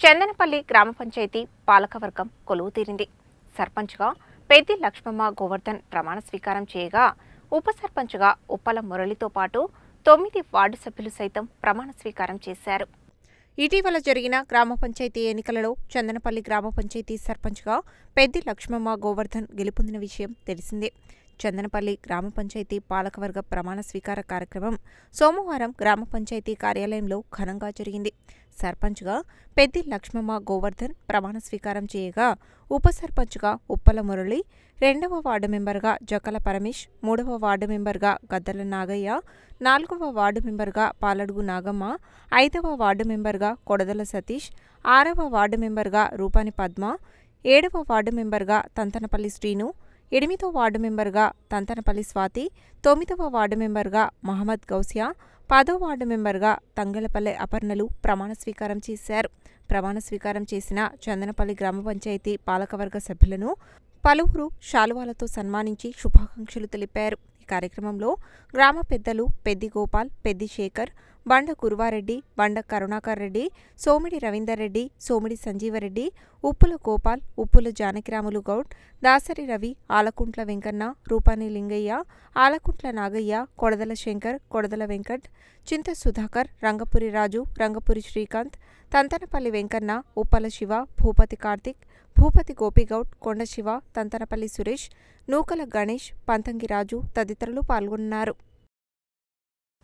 చందనపల్లి గ్రామ పంచాయతీ పాలకవర్గం కొలువు తీరింది. సర్పంచ్గా పెద్ది లక్ష్మమ్మ గోవర్ధన్ ప్రమాణ స్వీకారం చేయగా, ఉప సర్పంచ్గా ఉప్పల మురళితో పాటు 9 వార్డు సభ్యులు సైతం ప్రమాణ స్వీకారం చేశారు. ఇటీవల జరిగిన గ్రామ పంచాయతీ ఎన్నికలలో చందనపల్లి గ్రామ పంచాయతీ సర్పంచ్గా పెద్ది లక్ష్మమ్మ గోవర్ధన్ గెలుపొందిన విషయం తెలిసిందే. చందనపల్లి గ్రామ పంచాయతీ పాలకవర్గ ప్రమాణ స్వీకార కార్యక్రమం సోమవారం గ్రామ పంచాయతీ కార్యాలయంలో ఘనంగా జరిగింది. సర్పంచ్గా పెద్ది లక్ష్మమ్మ గోవర్ధన్ ప్రమాణ స్వీకారం చేయగా, ఉప సర్పంచ్గా ఉప్పల మురళి, 2వ వార్డు మెంబర్గా జకల పరమేష్, 3వ వార్డు మెంబర్గా గద్దల నాగయ్య, 4వ వార్డు మెంబర్గా పాలడుగు నాగమ్మ, 5వ వార్డు మెంబర్గా కొడదల సతీష్, 6వ వార్డు మెంబర్గా రూపాని పద్మ, 7వ వార్డు మెంబర్గా తంతనపల్లి శ్రీను, 8వ వార్డు మెంబర్గా తంతనపల్లి స్వాతి, 9వ వార్డు మెంబర్గా మహమ్మద్ గౌసియా, 10వ వార్డు మెంబర్గా తంగలపల్లె అపర్ణలు ప్రమాణ స్వీకారం చేశారు. ప్రమాణ స్వీకారం చేసిన చందనపల్లి గ్రామ పంచాయతీ పాలకవర్గ సభ్యులను పలువురు శాలువాలతో సన్మానించి శుభాకాంక్షలు తెలిపారు. ఈ కార్యక్రమంలో గ్రామ పెద్దలు పెద్ది గోపాల్, పెద్ది శేఖర్, బండ కురువారెడ్డి, బండ కరుణాకర్ రెడ్డి, సోమిడి రవీందర్ రెడ్డి, సోమిడి సంజీవరెడ్డి, ఉప్పుల గోపాల్, ఉప్పుల జానకిరాములు గౌడ్, దాసరి రవి, ఆలకుంట్ల వెంకన్న, రూపాని లింగయ్య, ఆలకుంట్ల నాగయ్య, కొడదల శంకర్, కొడదల వెంకట్, చింత సుధాకర్, రంగపురి రాజు, రంగపురి శ్రీకాంత్, తంతనపల్లి వెంకన్న, ఉప్పల శివ, భూపతి కార్తిక్, భూపతి గోపిగౌడ్, కొండ శివ, తంతనపల్లి సురేష్, నూకల గణేష్, పంతంగి రాజు తదితరులు పాల్గొన్నారు.